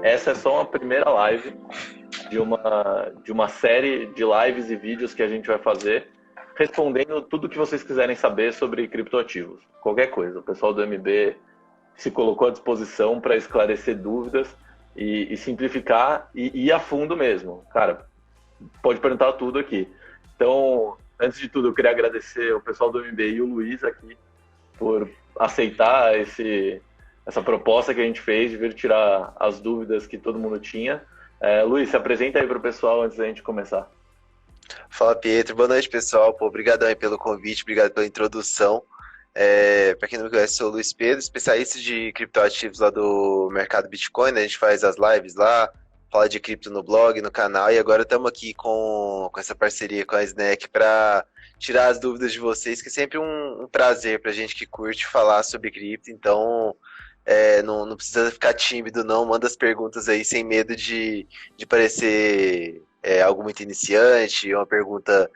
essa é só uma primeira live de uma série de lives e vídeos que a gente vai fazer respondendo tudo que vocês quiserem saber sobre criptoativos. Qualquer coisa. O pessoal do MB se colocou à disposição para esclarecer dúvidas e simplificar e ir a fundo mesmo. Cara, pode perguntar tudo aqui. Então, antes de tudo, eu queria agradecer o pessoal do MB e o Luiz aqui por aceitar essa proposta que a gente fez de vir tirar as dúvidas que todo mundo tinha. Luiz, se apresenta aí para o pessoal antes da gente começar. Fala, Pietro. Boa noite, pessoal. Pô, obrigadão aí pelo convite, obrigado pela introdução. Para quem não me conhece, sou o Luiz Pedro, especialista de criptoativos lá do mercado Bitcoin, né? A gente faz as lives lá, fala de cripto no blog, no canal, e agora estamos aqui com essa parceria com a Snack para tirar as dúvidas de vocês, que é sempre um prazer para a gente que curte falar sobre cripto. Então, não precisa ficar tímido, não. Manda as perguntas aí sem medo de parecer algo muito iniciante, uma pergunta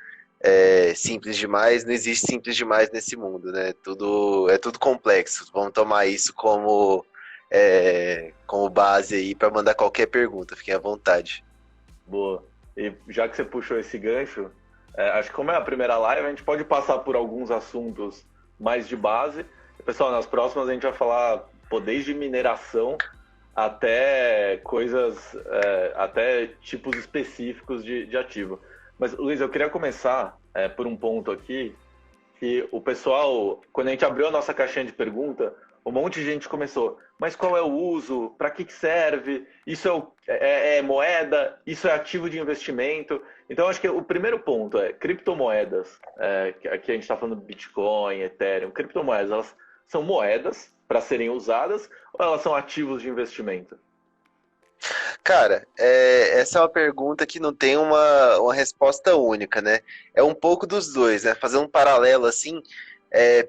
simples demais. Não existe simples demais nesse mundo, né? É tudo complexo. Vamos tomar isso como base aí para mandar qualquer pergunta. Fiquem à vontade. Boa. E já que você puxou esse gancho, acho que como é a primeira live, a gente pode passar por alguns assuntos mais de base. Pessoal, nas próximas a gente vai falar, pô, desde mineração até coisas, até tipos específicos de ativo. Mas, Luiz, eu queria começar por um ponto aqui, que o pessoal, quando a gente abriu a nossa caixinha de pergunta, um monte de gente começou, mas qual é o uso? Para que serve? Isso é moeda? Isso é ativo de investimento? Então, acho que o primeiro ponto é criptomoedas. Que aqui a gente está falando Bitcoin, Ethereum. Criptomoedas, elas são moedas para serem usadas ou elas são ativos de investimento? Cara, essa é uma pergunta que não tem uma resposta única, né? É um pouco dos dois, né? Fazer um paralelo assim,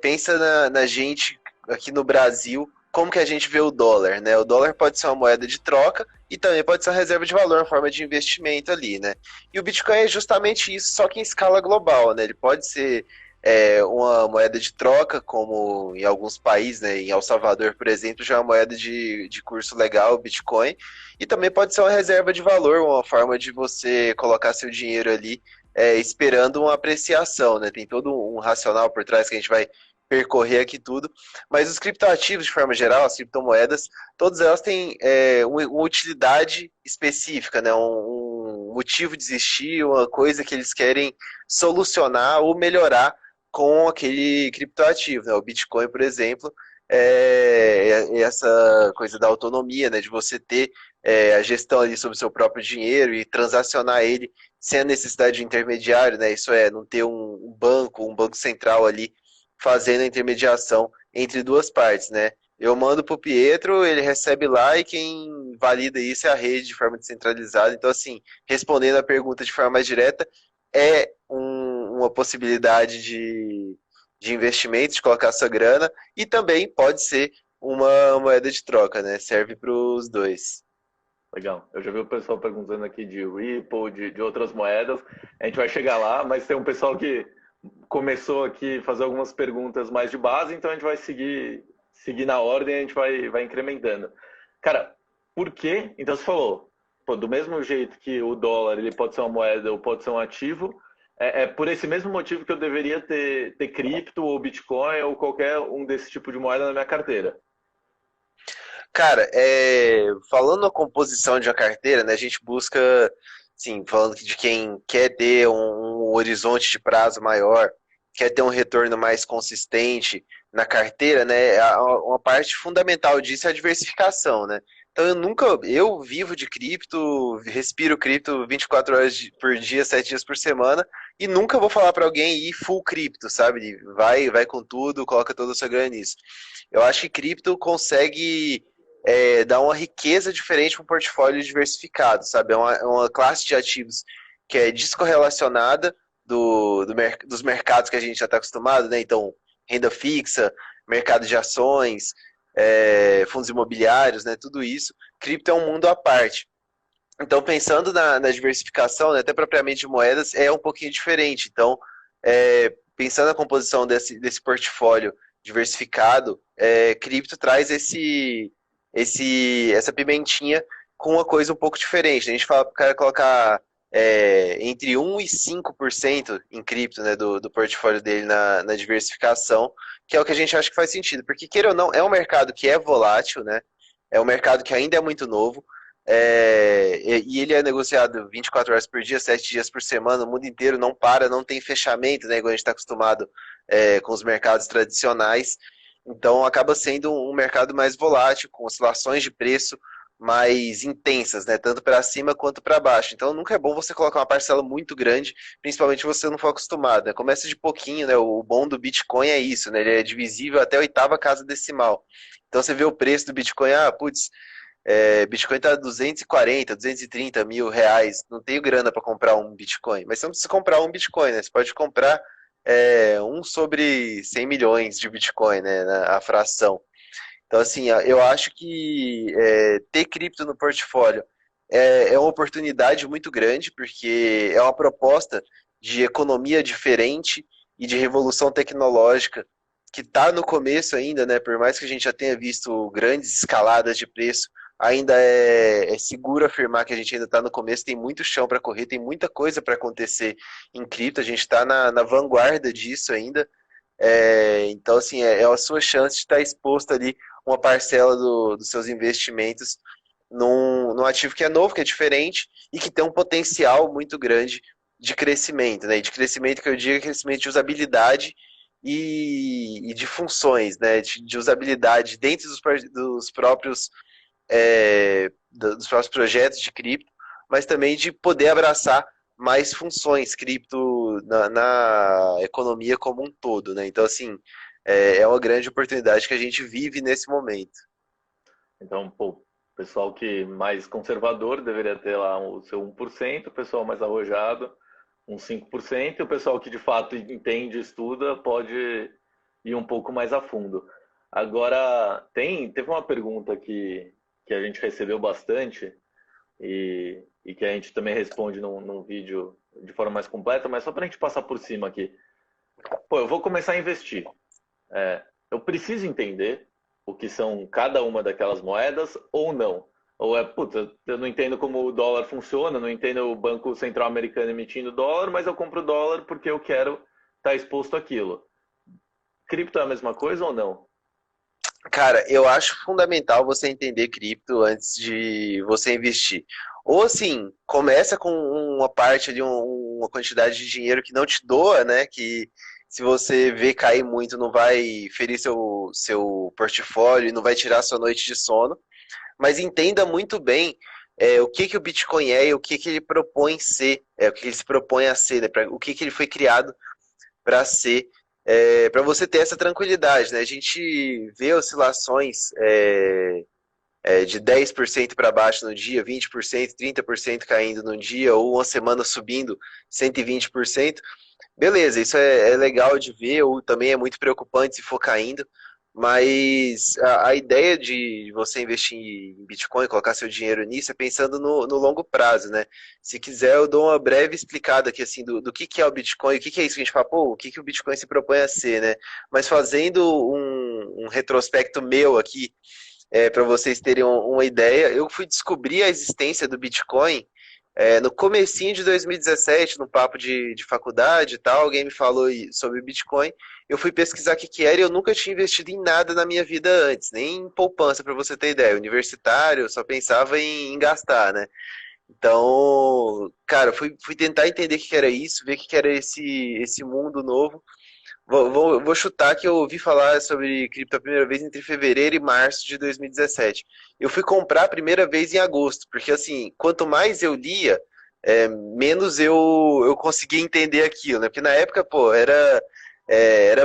pensa na gente aqui no Brasil, como que a gente vê o dólar, né? O dólar pode ser uma moeda de troca e também pode ser uma reserva de valor, uma forma de investimento ali, né? E o Bitcoin é justamente isso, só que em escala global, né? Ele pode ser uma moeda de troca, como em alguns países, né? Em El Salvador, por exemplo, já é uma moeda de curso legal, o Bitcoin, e também pode ser uma reserva de valor, uma forma de você colocar seu dinheiro ali esperando uma apreciação, né? Tem todo um racional por trás que a gente vai percorrer aqui tudo, mas os criptoativos, de forma geral, as criptomoedas, todas elas têm uma utilidade específica, né? Um motivo de existir, uma coisa que eles querem solucionar ou melhorar com aquele criptoativo, né? O Bitcoin, por exemplo, essa coisa da autonomia, né? De você ter a gestão ali sobre o seu próprio dinheiro e transacionar ele sem a necessidade de intermediário, né? Isso é, não ter um banco central ali fazendo a intermediação entre duas partes, né? Eu mando para o Pietro, ele recebe lá e quem valida isso é a rede de forma descentralizada. Então, assim, respondendo a pergunta de forma mais direta, uma possibilidade de investimento, de colocar sua grana, e também pode ser uma moeda de troca, né? Serve para os dois. Legal. Eu já vi o pessoal perguntando aqui de Ripple, de outras moedas. A gente vai chegar lá, mas tem um pessoal que começou aqui a fazer algumas perguntas mais de base, então a gente vai seguir na ordem e a gente vai incrementando. Cara, por quê? Então você falou, pô, do mesmo jeito que o dólar ele pode ser uma moeda ou pode ser um ativo, é por esse mesmo motivo que eu deveria ter cripto ou Bitcoin ou qualquer um desse tipo de moeda na minha carteira. Cara, falando na composição de uma carteira, né, a gente busca, sim, falando de quem quer ter um horizonte de prazo maior, quer ter um retorno mais consistente na carteira, né, uma parte fundamental disso é a diversificação, né? Então eu vivo de cripto, respiro cripto 24 horas por dia, 7 dias por semana, e nunca vou falar para alguém ir full cripto, sabe? Vai com tudo, coloca toda a sua grana nisso. Eu acho que cripto consegue dar uma riqueza diferente para um portfólio diversificado, sabe? É uma classe de ativos que é descorrelacionada dos mercados que a gente já está acostumado, né? Então, renda fixa, mercado de ações, fundos imobiliários, né? Tudo isso. Cripto é um mundo à parte. Então, pensando na diversificação, né, até propriamente de moedas, é um pouquinho diferente. Então, pensando na composição desse portfólio diversificado, cripto traz essa pimentinha com uma coisa um pouco diferente. A gente fala para o cara colocar entre 1 e 5% em cripto, né, do portfólio dele na diversificação, que é o que a gente acha que faz sentido. Porque, queira ou não, é um mercado que é volátil, né? É um mercado que ainda é muito novo. E ele é negociado 24 horas por dia, 7 dias por semana, o mundo inteiro não para, não tem fechamento, né? Igual a gente está acostumado com os mercados tradicionais. Então acaba sendo um mercado mais volátil, com oscilações de preço mais intensas, né? Tanto para cima quanto para baixo. Então nunca é bom você colocar uma parcela muito grande, principalmente se você não for acostumado, né? Começa de pouquinho, né? O bom do Bitcoin é isso, né? Ele é divisível até a oitava casa decimal. Então você vê o preço do Bitcoin, putz, Bitcoin tá 240, 230 mil reais. Não tenho grana para comprar um Bitcoin. Mas você não precisa comprar um Bitcoin, né? Você pode comprar 1 sobre 100 milhões de Bitcoin, né? A fração. Então, assim, eu acho que ter cripto no portfólio é uma oportunidade muito grande, porque é uma proposta de economia diferente e de revolução tecnológica que está no começo ainda, né? Por mais que a gente já tenha visto grandes escaladas de preço, ainda é seguro afirmar que a gente ainda está no começo, tem muito chão para correr, tem muita coisa para acontecer em cripto, a gente está na vanguarda disso ainda. Então, assim, é a sua chance de estar exposto ali uma parcela dos seus investimentos num ativo que é novo, que é diferente e que tem um potencial muito grande de crescimento, né? E de crescimento que eu digo é crescimento de usabilidade e de funções, né? De usabilidade dentro dos próprios projetos de cripto, mas também de poder abraçar mais funções cripto na economia como um todo, né? Então, assim, é uma grande oportunidade que a gente vive nesse momento. Então, pô, o pessoal que mais conservador deveria ter lá o seu 1%, o pessoal mais arrojado, uns 5%, e o pessoal que de fato entende, estuda, pode ir um pouco mais a fundo. Agora, teve uma pergunta que a gente recebeu bastante e que a gente também responde num vídeo de forma mais completa, mas só para a gente passar por cima aqui. Pô, eu vou começar a investir. Eu preciso entender o que são cada uma daquelas moedas ou não? Ou puta, eu não entendo como o dólar funciona, não entendo o Banco Central Americano emitindo dólar, mas eu compro dólar porque eu quero estar exposto àquilo. Cripto é a mesma coisa ou não? Cara, eu acho fundamental você entender cripto antes de você investir. Ou assim, começa com uma parte ali, uma quantidade de dinheiro que não te doa, né? Que se você vê cair muito, não vai ferir seu portfólio, não vai tirar sua noite de sono. Mas entenda muito bem o que o Bitcoin é e o que ele propõe ser, o que ele se propõe a ser, né? O que ele foi criado para ser, para você ter essa tranquilidade, né? A gente vê oscilações de 10% para baixo no dia, 20%, 30% caindo no dia, ou uma semana subindo 120%. Beleza, isso é legal de ver, ou também é muito preocupante se for caindo, mas a ideia de você investir em Bitcoin, colocar seu dinheiro nisso, é pensando no longo prazo, né? Se quiser, eu dou uma breve explicada aqui, assim, do que é o Bitcoin, o que é isso que a gente fala, pô, o que o Bitcoin se propõe a ser, né? Mas fazendo um retrospecto meu aqui, para vocês terem uma ideia, eu fui descobrir a existência do Bitcoin no comecinho de 2017, no papo de faculdade e tal, alguém me falou sobre Bitcoin, eu fui pesquisar o que era e eu nunca tinha investido em nada na minha vida antes, nem em poupança, para você ter ideia. Universitário, eu só pensava em gastar, né? Então, cara, fui tentar entender o que era isso, ver o que era esse mundo novo. Vou chutar que eu ouvi falar sobre cripto a primeira vez entre fevereiro e março de 2017. Eu fui comprar a primeira vez em agosto, porque assim, quanto mais eu lia, menos eu conseguia entender aquilo, né? Porque na época, pô, era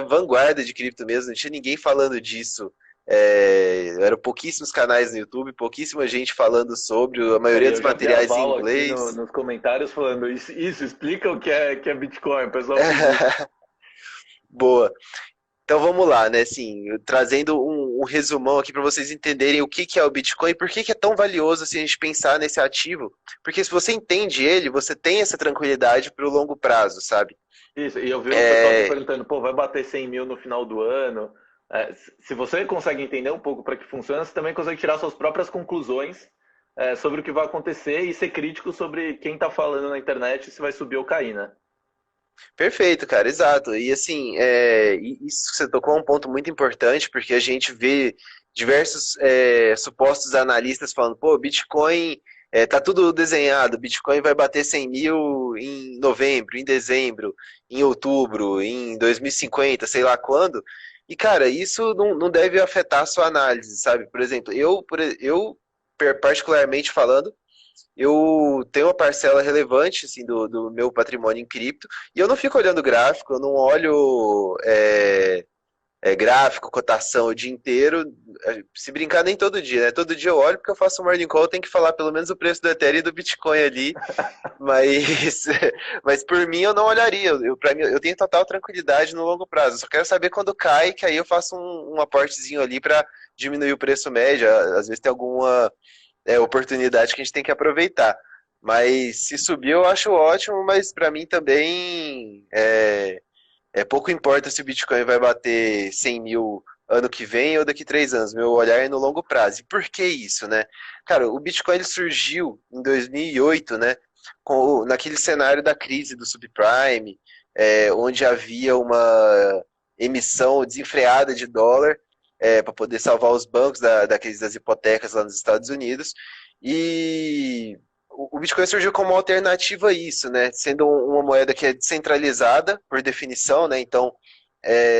vanguarda de cripto mesmo, não tinha ninguém falando disso. Eram pouquíssimos canais no YouTube, pouquíssima gente falando sobre, a maioria E dos eu já vi a materiais em Val aqui inglês. nos comentários falando isso explica o que é Bitcoin. O pessoal pediu. Boa. Então vamos lá, né? Assim, trazendo um resumão aqui para vocês entenderem o que é o Bitcoin e por que é tão valioso assim, a gente pensar nesse ativo. Porque se você entende ele, você tem essa tranquilidade para o longo prazo, sabe? Isso, e eu vi o pessoal aqui É, perguntando, pô, vai bater 100 mil no final do ano? Se você consegue entender um pouco para que funciona, você também consegue tirar suas próprias conclusões sobre o que vai acontecer e ser crítico sobre quem está falando na internet se vai subir ou cair, né? Perfeito, cara, exato. E assim, isso que você tocou é um ponto muito importante, porque a gente vê diversos supostos analistas falando, pô, Bitcoin tá tudo desenhado, Bitcoin vai bater 100 mil em novembro, em dezembro, em outubro, em 2050, sei lá quando. E, cara, isso não deve afetar a sua análise, sabe? Por exemplo, particularmente falando, eu tenho uma parcela relevante assim, do meu patrimônio em cripto e eu não fico olhando gráfico, eu não olho gráfico, cotação o dia inteiro. Se brincar, nem todo dia, né? Todo dia eu olho porque eu faço um morning call, eu tenho que falar pelo menos o preço do Ethereum e do Bitcoin ali, mas, mas por mim eu não olharia. Pra mim, eu tenho total tranquilidade no longo prazo. Eu só quero saber quando cai, que aí eu faço um aportezinho ali para diminuir o preço médio. Às vezes tem alguma oportunidade que a gente tem que aproveitar. Mas se subir eu acho ótimo, mas para mim também pouco importa se o Bitcoin vai bater 100 mil ano que vem ou daqui 3 anos. Meu olhar é no longo prazo. E por que isso, né? Cara, o Bitcoin ele surgiu em 2008, né? Naquele cenário da crise do subprime, onde havia uma emissão desenfreada de dólar para poder salvar os bancos da crise das hipotecas lá nos Estados Unidos. E o Bitcoin surgiu como uma alternativa a isso, né? Sendo uma moeda que é descentralizada, por definição, né? Então,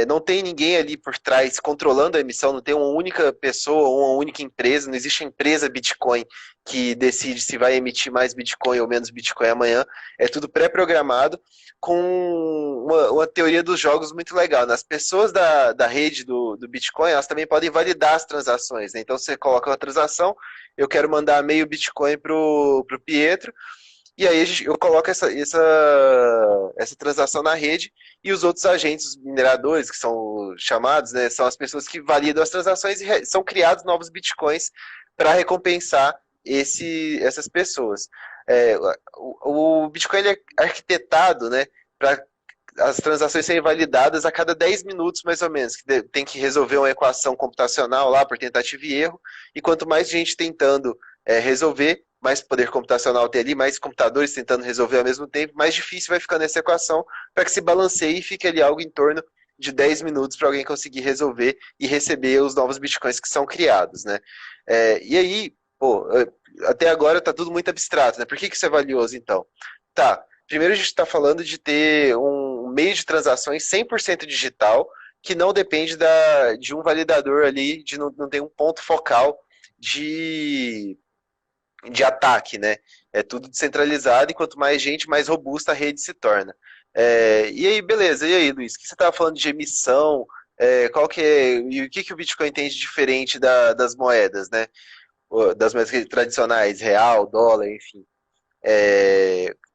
não tem ninguém ali por trás controlando a emissão, não tem uma única pessoa, uma única empresa, não existe empresa Bitcoin que decide se vai emitir mais Bitcoin ou menos Bitcoin amanhã. É tudo pré-programado com uma teoria dos jogos muito legal, né? As pessoas da rede do Bitcoin, elas também podem validar as transações, né? Então, você coloca uma transação, eu quero mandar meio Bitcoin pro Pietro, e aí eu coloco essa transação na rede e os outros agentes, os mineradores, que são chamados, né, são as pessoas que validam as transações e são criados novos bitcoins para recompensar essas pessoas. O Bitcoin ele é arquitetado, né, para as transações serem validadas a cada 10 minutos, mais ou menos. Que tem que resolver uma equação computacional lá por tentativa e erro, e quanto mais gente tentando resolver, mais poder computacional tem ali, mais computadores tentando resolver ao mesmo tempo, mais difícil vai ficando essa equação para que se balanceie e fique ali algo em torno de 10 minutos para alguém conseguir resolver e receber os novos bitcoins que são criados, né? E aí, pô, até agora tá tudo muito abstrato, né? Por que isso é valioso, então? Tá, primeiro a gente está falando de ter um meio de transações 100% digital, que não depende de um validador ali, de não ter um ponto focal de ataque, né? É tudo descentralizado e quanto mais gente, mais robusta a rede se torna. E aí, beleza. E aí, Luiz, o que você estava falando de emissão? Qual que é, e o que o Bitcoin tem de diferente das moedas, né? Das moedas tradicionais, real, dólar, enfim.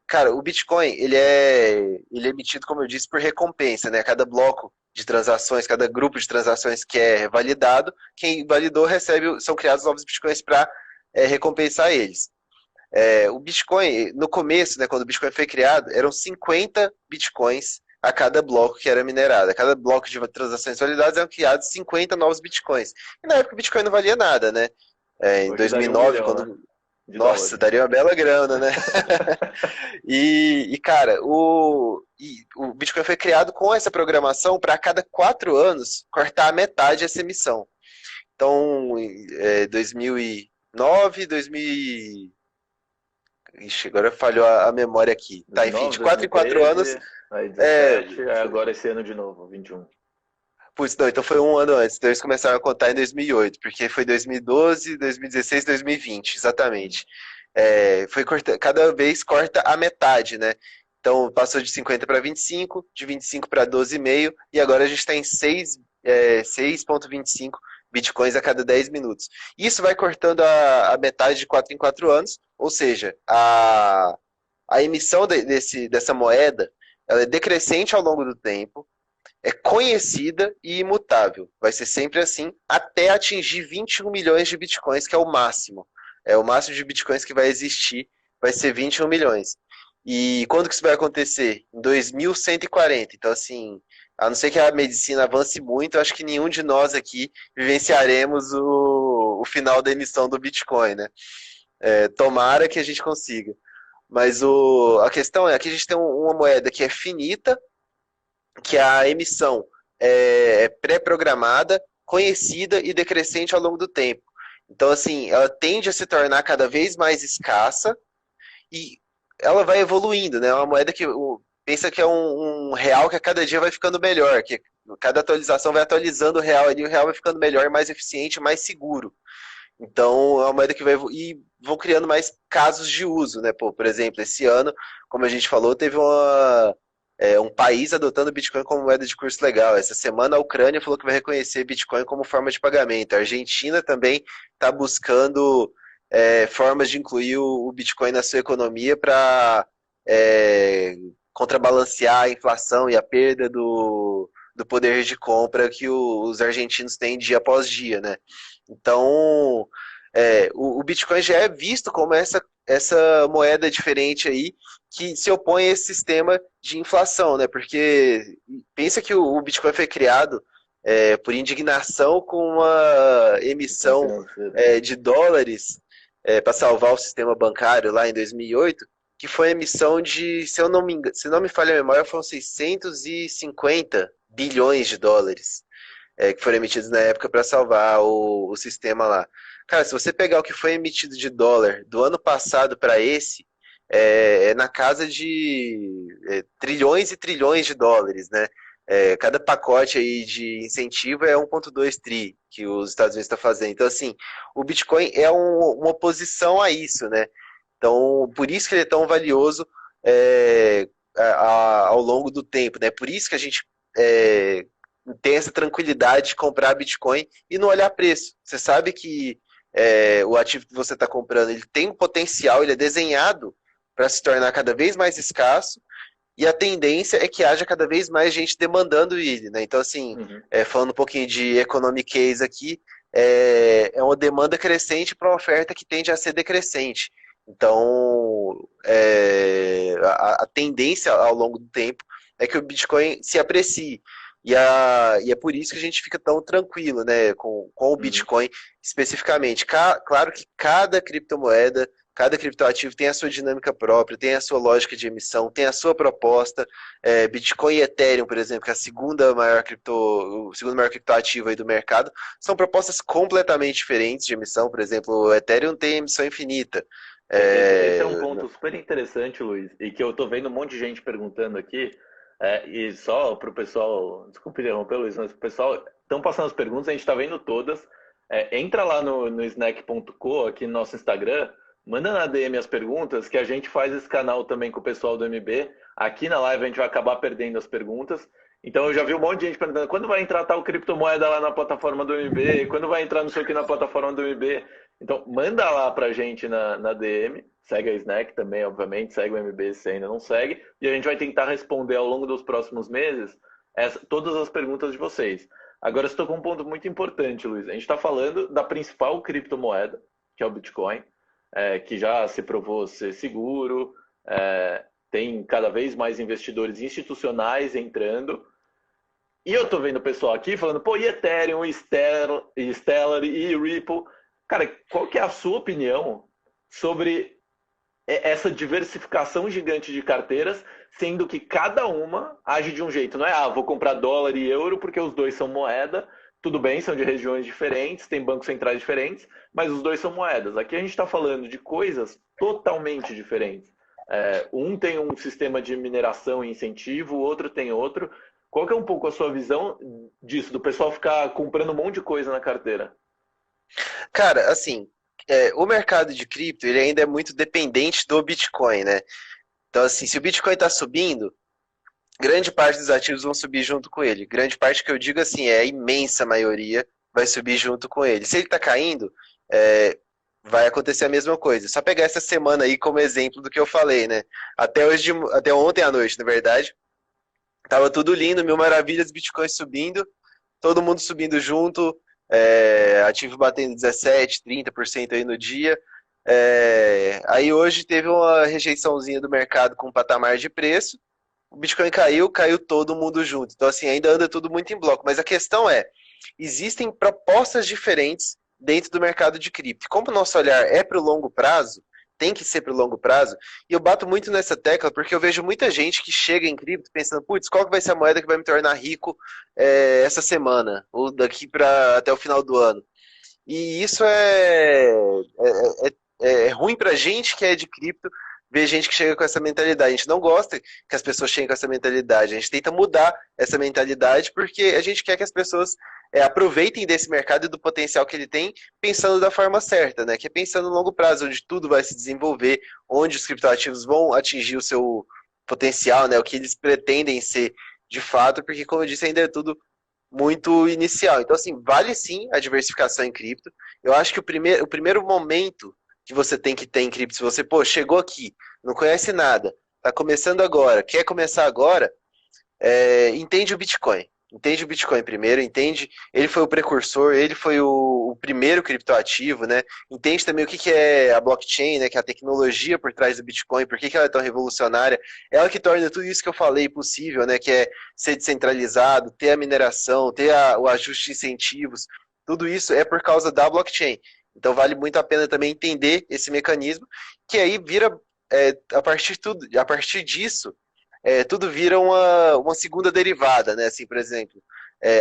Cara, o Bitcoin, ele é emitido, como eu disse, por recompensa, né? Cada bloco de transações, cada grupo de transações que é validado, quem validou recebe, são criados novos Bitcoins para recompensar eles. O Bitcoin, no começo, né, quando o Bitcoin foi criado, eram 50 Bitcoins a cada bloco que era minerado. A cada bloco de transações validadas eram criados 50 novos Bitcoins. E na época o Bitcoin não valia nada, né? Em 2009, quando... Né? Nossa, daria uma bela grana, né? Cara, o Bitcoin foi criado com essa programação para a cada 4 anos cortar a metade essa emissão. Então, 2009, 2000. Ixi, agora falhou a memória aqui. Tá, enfim, de 4 em 4 anos. Aí 17, agora esse ano de novo, 21. Putz, não, então foi um ano antes. Então eles começaram a contar em 2008, porque foi 2012, 2016, 2020, exatamente. Cada vez corta a metade, né? Então passou de 50 para 25, de 25 para 12,5, e agora a gente está em 6,25 bitcoins a cada 10 minutos. Isso vai cortando a metade de 4 em 4 anos, ou seja, a emissão dessa moeda ela é decrescente ao longo do tempo, é conhecida e imutável. Vai ser sempre assim, até atingir 21 milhões de bitcoins, que é o máximo. O máximo de bitcoins que vai existir vai ser 21 milhões. E quando que isso vai acontecer? Em 2140. Então, assim, a não ser que a medicina avance muito, eu acho que nenhum de nós aqui vivenciaremos o final da emissão do Bitcoin, né? Tomara que a gente consiga. Mas a questão é, aqui a gente tem uma moeda que é finita, que a emissão é pré-programada, conhecida e decrescente ao longo do tempo. Então, assim, ela tende a se tornar cada vez mais escassa e ela vai evoluindo, né? É uma moeda que pensa que é um real que a cada dia vai ficando melhor, que cada atualização vai atualizando o real ali, o real vai ficando melhor, mais eficiente, mais seguro. Então, é uma moeda que vai e vão criando mais casos de uso, né? Pô, por exemplo, esse ano, como a gente falou, teve um país adotando o Bitcoin como moeda de curso legal. Essa semana a Ucrânia falou que vai reconhecer Bitcoin como forma de pagamento. A Argentina também está buscando formas de incluir o Bitcoin na sua economia para contrabalancear a inflação e a perda do poder de compra que os argentinos têm dia após dia, né? Então, o Bitcoin já é visto como essa moeda diferente aí que se opõe a esse sistema de inflação, né? Porque pensa que o Bitcoin foi criado por indignação com uma emissão de dólares para salvar o sistema bancário lá em 2008, que foi a emissão de, se não me falha a memória, foram 650 bilhões de dólares que foram emitidos na época para salvar o sistema lá. Cara, se você pegar o que foi emitido de dólar do ano passado para esse, na casa de trilhões e trilhões de dólares, né? Cada pacote aí de incentivo é 1,2 tri que os Estados Unidos estão fazendo. Então, assim, o Bitcoin é uma oposição a isso, né? Então, por isso que ele é tão valioso ao longo do tempo, né? Por isso que a gente tem essa tranquilidade de comprar Bitcoin e não olhar preço. Você sabe que o ativo que você está comprando ele tem um potencial, ele é desenhado para se tornar cada vez mais escasso e a tendência é que haja cada vez mais gente demandando ele, né? Então, assim, falando um pouquinho de economic case aqui, é uma demanda crescente para uma oferta que tende a ser decrescente. Então, a tendência ao longo do tempo é que o Bitcoin se aprecie. E é por isso que a gente fica tão tranquilo, né, com o Bitcoin especificamente. Claro que cada criptomoeda, cada criptoativo tem a sua dinâmica própria, tem a sua lógica de emissão, tem a sua proposta. Bitcoin e Ethereum, por exemplo, que é o segundo maior criptoativo aí do mercado, são propostas completamente diferentes de emissão. Por exemplo, o Ethereum tem emissão infinita. Esse é um ponto super interessante, Luiz, e que eu tô vendo um monte de gente perguntando aqui. E só para o pessoal, desculpe interromper, Luiz, mas o pessoal estão passando as perguntas, a gente está vendo todas. Entra lá no snack.co, aqui no nosso Instagram, manda na DM as perguntas, que a gente faz esse canal também com o pessoal do MB. Aqui na live a gente vai acabar perdendo as perguntas. Então eu já vi um monte de gente perguntando quando vai entrar tal criptomoeda lá na plataforma do MB, quando vai entrar não sei o que na plataforma do MB. Então manda lá pra gente na DM. Segue a Snack também, obviamente, segue o MB se ainda não segue, e a gente vai tentar responder ao longo dos próximos meses todas as perguntas de vocês. Agora, estou com um ponto muito importante, Luiz. A gente está falando da principal criptomoeda, que é o Bitcoin, que já se provou ser seguro, tem cada vez mais investidores institucionais entrando, e eu estou vendo o pessoal aqui falando, pô, e Ethereum, e Stellar, e Ripple? Cara, qual que é a sua opinião sobre essa diversificação gigante de carteiras, sendo que cada uma age de um jeito? Não é, vou comprar dólar e euro porque os dois são moeda, tudo bem, são de regiões diferentes, tem bancos centrais diferentes, mas os dois são moedas. Aqui a gente está falando de coisas totalmente diferentes. Um tem um sistema de mineração e incentivo, o outro tem outro. Qual que é um pouco a sua visão disso, do pessoal ficar comprando um monte de coisa na carteira? Cara, assim, o mercado de cripto ele ainda é muito dependente do Bitcoin, né? Então, assim, se o Bitcoin está subindo, grande parte dos ativos vão subir junto com ele. Grande parte que eu digo assim, a imensa maioria vai subir junto com ele. Se ele está caindo, vai acontecer a mesma coisa. Só pegar essa semana aí como exemplo do que eu falei, né? Até ontem à noite, na verdade, tava tudo lindo, mil maravilhas, Bitcoin subindo, todo mundo subindo junto, ativo batendo 17, 30% aí no dia. Aí hoje teve uma rejeiçãozinha do mercado com patamar de preço, o Bitcoin caiu todo mundo junto. Então, assim, ainda anda tudo muito em bloco. Mas a questão existem propostas diferentes dentro do mercado de cripto. Como o nosso olhar é para o longo prazo, tem que ser para o longo prazo, e eu bato muito nessa tecla porque eu vejo muita gente que chega em cripto pensando, putz, qual que vai ser a moeda que vai me tornar rico essa semana, ou daqui para até o final do ano. E isso é ruim pra gente que é de cripto, ver gente que chega com essa mentalidade. A gente não gosta que as pessoas cheguem com essa mentalidade. A gente tenta mudar essa mentalidade porque a gente quer que as pessoas aproveitem desse mercado e do potencial que ele tem, pensando da forma certa, né? Que é pensando no longo prazo, onde tudo vai se desenvolver, onde os criptoativos vão atingir o seu potencial, né? O que eles pretendem ser de fato, porque, como eu disse, ainda é tudo muito inicial. Então, assim, vale sim a diversificação em cripto. Eu acho que o primeiro momento que você tem que ter em cripto, se você, pô, chegou aqui, não conhece nada, tá começando agora, quer começar agora, entende o Bitcoin. Entende o Bitcoin primeiro, entende? Ele foi o precursor, ele foi o primeiro criptoativo, né? Entende também o que é a blockchain, né? Que é a tecnologia por trás do Bitcoin, por que ela é tão revolucionária. Ela que torna tudo isso que eu falei possível, né? Que é ser descentralizado, ter a mineração, ter o ajuste de incentivos. Tudo isso é por causa da blockchain. Então vale muito a pena também entender esse mecanismo, que aí vira, a partir disso, tudo vira uma segunda derivada, né? Assim, por exemplo,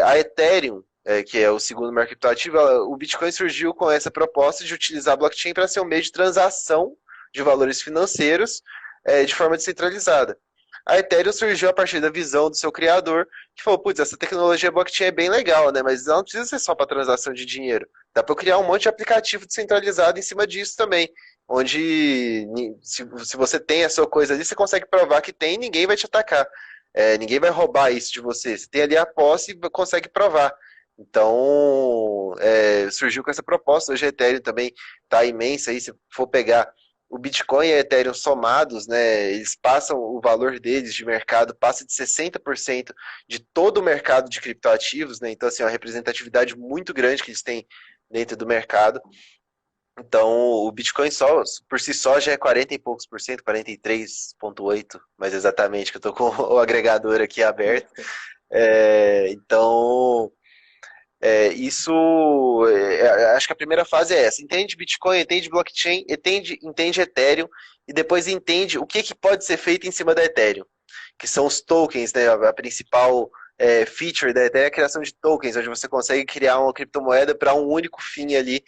a Ethereum, que é o segundo maior criptoativo, o Bitcoin surgiu com essa proposta de utilizar a blockchain para ser um meio de transação de valores financeiros de forma descentralizada. A Ethereum surgiu a partir da visão do seu criador, que falou, putz, essa tecnologia blockchain é bem legal, né? Mas ela não precisa ser só para transação de dinheiro. Dá para eu criar um monte de aplicativo descentralizado em cima disso também, onde se você tem a sua coisa ali, você consegue provar que tem e ninguém vai te atacar. Ninguém vai roubar isso de você. Você tem ali a posse e consegue provar. Então, surgiu com essa proposta. Hoje a Ethereum também está imensa. Aí, se for pegar o Bitcoin e a Ethereum somados, né, eles passam o valor deles de mercado, passa de 60% de todo o mercado de criptoativos. Né? Então, assim, é uma representatividade muito grande que eles têm dentro do mercado. Então, o Bitcoin só, por si só já é 40 e poucos por cento, 43,8, mais exatamente, que eu tô com o agregador aqui aberto. Então, isso, acho que a primeira fase é essa. Entende Bitcoin, entende blockchain, entende Ethereum, e depois entende o que pode ser feito em cima da Ethereum, que são os tokens, né, a principal feature da Ethereum é a criação de tokens, onde você consegue criar uma criptomoeda para um único fim ali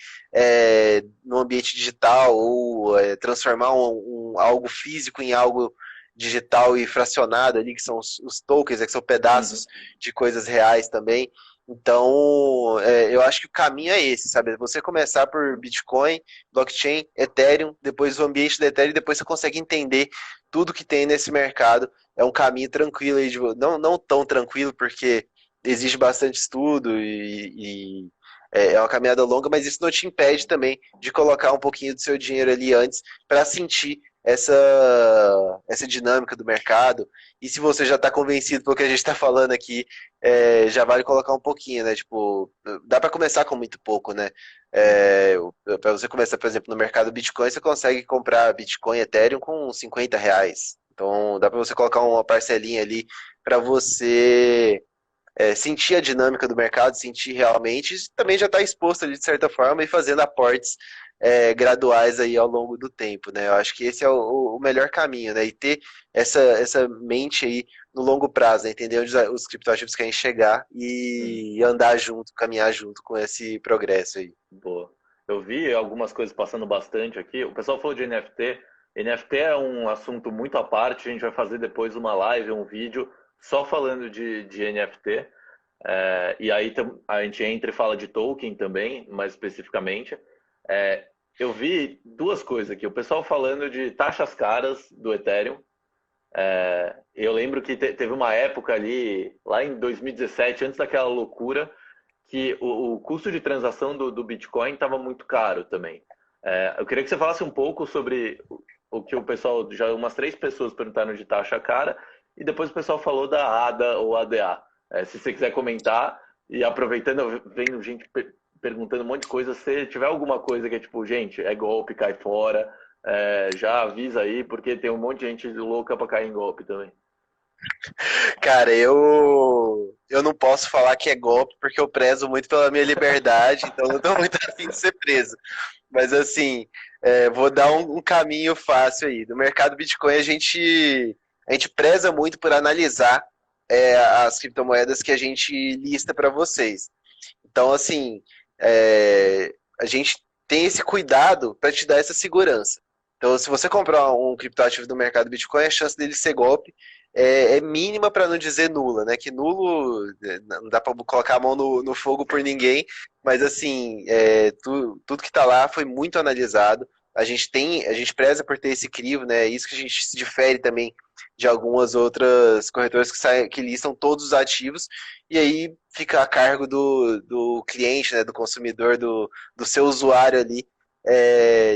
no ambiente digital, ou transformar algo físico em algo digital e fracionado ali, que são os tokens, que são pedaços de coisas reais também. Então, eu acho que o caminho é esse, sabe? Você começar por Bitcoin, blockchain, Ethereum, depois o ambiente da Ethereum, depois você consegue entender tudo que tem nesse mercado. É um caminho tranquilo, aí não tão tranquilo, porque exige bastante estudo e é uma caminhada longa, mas isso não te impede também de colocar um pouquinho do seu dinheiro ali antes para sentir essa dinâmica do mercado. E se você já está convencido pelo que a gente está falando aqui, já vale colocar um pouquinho, né? Tipo, dá para começar com muito pouco, né? Para você começar, por exemplo, no mercado Bitcoin, você consegue comprar Bitcoin Ethereum com R$ 50. Então, dá para você colocar uma parcelinha ali para você sentir a dinâmica do mercado, sentir realmente, e também já está exposto ali de certa forma e fazendo aportes graduais aí ao longo do tempo, né? Eu acho que esse é o melhor caminho, né? E ter essa mente aí no longo prazo, né? Entender onde os criptoativos querem chegar e andar junto, caminhar junto com esse progresso aí. Boa. Eu vi algumas coisas passando bastante aqui. O pessoal falou de NFT. NFT é um assunto muito à parte. A gente vai fazer depois uma live, um vídeo só falando de NFT. E aí a gente entra e fala de token também, mais especificamente. Eu vi duas coisas aqui. O pessoal falando de taxas caras do Ethereum. Eu lembro que teve uma época ali, lá em 2017, antes daquela loucura, que o custo de transação do Bitcoin estava muito caro também. Eu queria que você falasse um pouco sobre o que o pessoal, já umas 3 pessoas perguntaram de taxa cara, e depois o pessoal falou da ADA ou ADA. Se você quiser comentar, e aproveitando, vendo gente perguntando um monte de coisa, se tiver alguma coisa que é tipo, gente, é golpe, cai fora, já avisa aí, porque tem um monte de gente louca para cair em golpe também. Cara, eu não posso falar que é golpe porque eu prezo muito pela minha liberdade, então eu não tô muito afim de ser preso. Mas assim, vou dar um caminho fácil aí. No mercado Bitcoin a gente preza muito por analisar as criptomoedas que a gente lista para vocês. Então, assim, a gente tem esse cuidado para te dar essa segurança. Então, se você comprar um criptoativo do mercado Bitcoin, a chance dele ser golpe é mínima, para não dizer nula, né? Que nulo, não dá para colocar a mão no fogo por ninguém, mas assim, tudo que está lá foi muito analisado. A gente preza por ter esse crivo, né? Isso que a gente se difere também de algumas outras corretoras que listam todos os ativos, e aí fica a cargo do cliente, né, do consumidor, do seu usuário ali,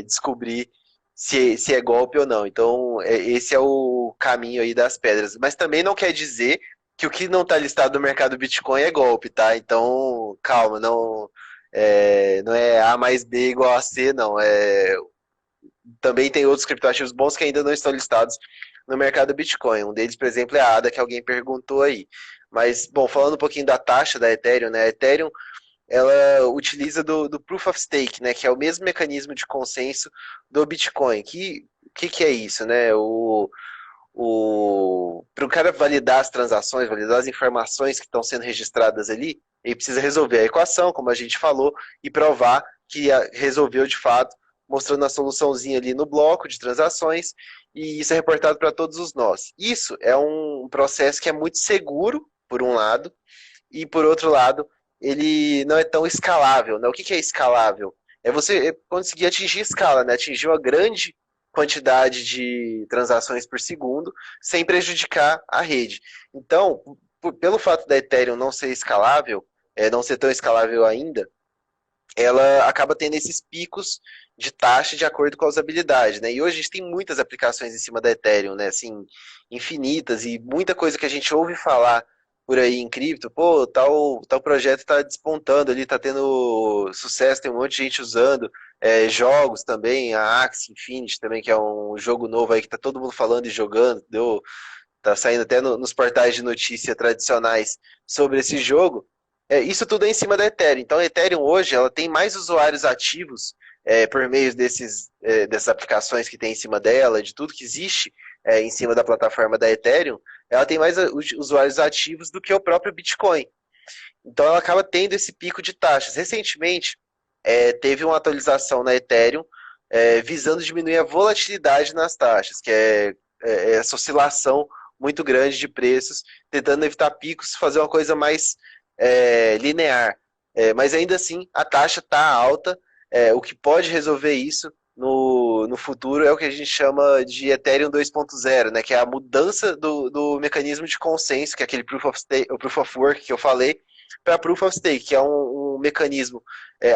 descobrir se é golpe ou não. Então, esse é o caminho aí das pedras. Mas também não quer dizer que o que não está listado no mercado Bitcoin é golpe, tá? Então, calma, não é A mais B igual a C, não. Também tem outros criptoativos bons que ainda não estão listados no mercado Bitcoin. Um deles, por exemplo, é a ADA, que alguém perguntou aí. Mas, bom, falando um pouquinho da taxa da Ethereum, né? A Ethereum, ela utiliza do Proof of Stake, né? Que é o mesmo mecanismo de consenso do Bitcoin. Que é isso, né? Para o cara validar as transações, validar as informações que estão sendo registradas ali, ele precisa resolver a equação, como a gente falou, e provar que resolveu de fato, mostrando a soluçãozinha ali no bloco de transações, e isso é reportado para todos os nós. Isso é um processo que é muito seguro, por um lado, e por outro lado, ele não é tão escalável, né? O que é escalável? É você conseguir atingir escala, né? Atingir uma grande quantidade de transações por segundo, sem prejudicar a rede. Então, pelo fato da Ethereum não ser escalável, não ser tão escalável ainda, ela acaba tendo esses picos de taxa de acordo com a usabilidade, né? E hoje a gente tem muitas aplicações em cima da Ethereum, né? Assim, infinitas, e muita coisa que a gente ouve falar por aí em cripto, pô, tal projeto está despontando ali, está tendo sucesso, tem um monte de gente usando, jogos também, a Axie Infinity também, que é um jogo novo aí que tá todo mundo falando e jogando, tá saindo até nos portais de notícia tradicionais sobre esse jogo. Isso tudo é em cima da Ethereum. Então, a Ethereum hoje ela tem mais usuários ativos por meio dessas aplicações que tem em cima dela, de tudo que existe em cima da plataforma da Ethereum, ela tem mais usuários ativos do que o próprio Bitcoin. Então, ela acaba tendo esse pico de taxas. Recentemente, teve uma atualização na Ethereum visando diminuir a volatilidade nas taxas, que é essa oscilação muito grande de preços, tentando evitar picos, fazer uma coisa mais linear. Mas ainda assim, a taxa está alta. O que pode resolver isso no futuro é o que a gente chama de Ethereum 2.0, né, que é a mudança do mecanismo de consenso, que é aquele Proof of Stake, o Proof of Work que eu falei, para Proof of Stake, que é um mecanismo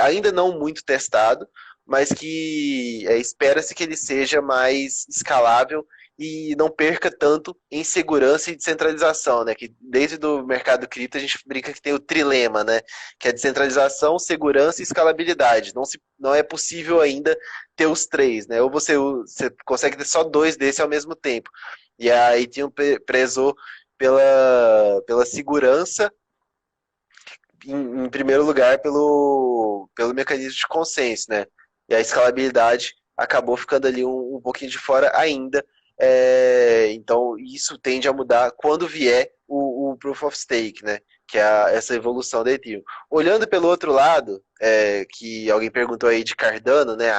ainda não muito testado, mas que espera-se que ele seja mais escalável e não perca tanto em segurança e descentralização, né? Que desde do mercado cripto a gente brinca que tem o trilema, né? Que é descentralização, segurança e escalabilidade. Não é possível ainda ter os três, né? Ou você consegue ter só dois desses ao mesmo tempo. E aí tinha prezou pela segurança, em primeiro lugar pelo mecanismo de consenso, né? E a escalabilidade acabou ficando ali um pouquinho de fora ainda. Então, isso tende a mudar quando vier o Proof of Stake, né? Que é essa evolução da Ethereum. Olhando pelo outro lado, que alguém perguntou aí de Cardano, né?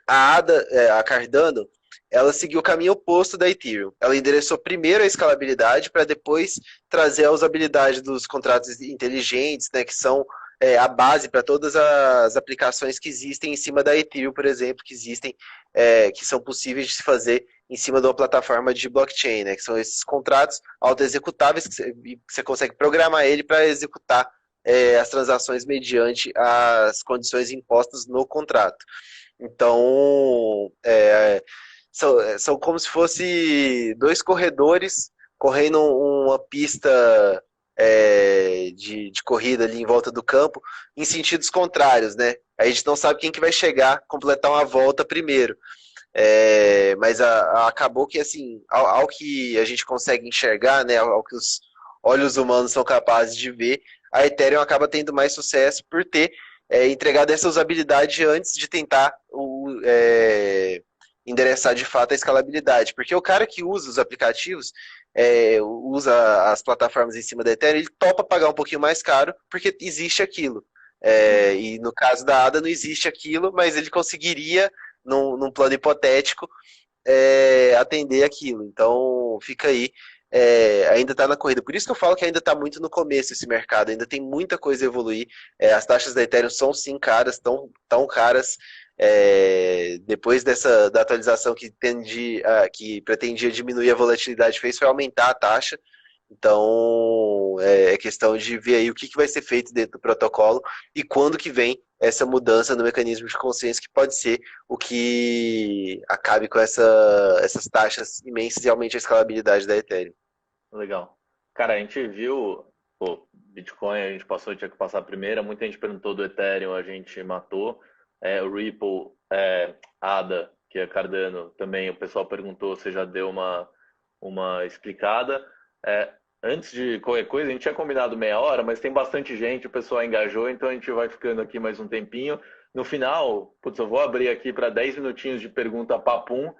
A Cardano, ela seguiu o caminho oposto da Ethereum. Ela endereçou primeiro a escalabilidade para depois trazer a usabilidade dos contratos inteligentes, né, que são a base para todas as aplicações que existem em cima da Ethereum, por exemplo, que são possíveis de se fazer em cima de uma plataforma de blockchain, né, que são esses contratos auto-executáveis que você consegue programar ele para executar as transações mediante as condições impostas no contrato. Então, são como se fosse dois corredores correndo uma pista de corrida ali em volta do campo, em sentidos contrários, né? A gente não sabe quem que vai chegar, completar uma volta primeiro. Mas acabou que, assim, ao que a gente consegue enxergar, né, ao que os olhos humanos são capazes de ver, a Ethereum acaba tendo mais sucesso por ter entregado essa usabilidade antes de tentar endereçar de fato a escalabilidade. Porque o cara que usa os aplicativos, usa as plataformas em cima da Ethereum, ele topa pagar um pouquinho mais caro porque existe aquilo. E no caso da ADA não existe aquilo, mas ele conseguiria, num plano hipotético, atender aquilo. Então fica aí. Ainda está na corrida. Por isso que eu falo que ainda está muito no começo esse mercado, ainda tem muita coisa a evoluir. As taxas da Ethereum são sim caras, tão caras. Depois da atualização que pretendia diminuir a volatilidade, foi aumentar a taxa. Então é questão de ver aí o que vai ser feito dentro do protocolo e quando que vem essa mudança no mecanismo de consenso, que pode ser o que acabe com essas taxas imensas e aumente a escalabilidade da Ethereum. Legal. Cara, a gente viu, pô, Bitcoin, a gente passou, tinha que passar a primeira, muita gente perguntou do Ethereum, a gente matou. O Ripple, ADA, que é Cardano, também o pessoal perguntou, você já deu uma explicada. Antes de qualquer coisa, a gente tinha combinado meia hora, mas tem bastante gente, o pessoal engajou, então a gente vai ficando aqui mais um tempinho. No final, putz, eu vou abrir aqui para 10 minutinhos de pergunta papum.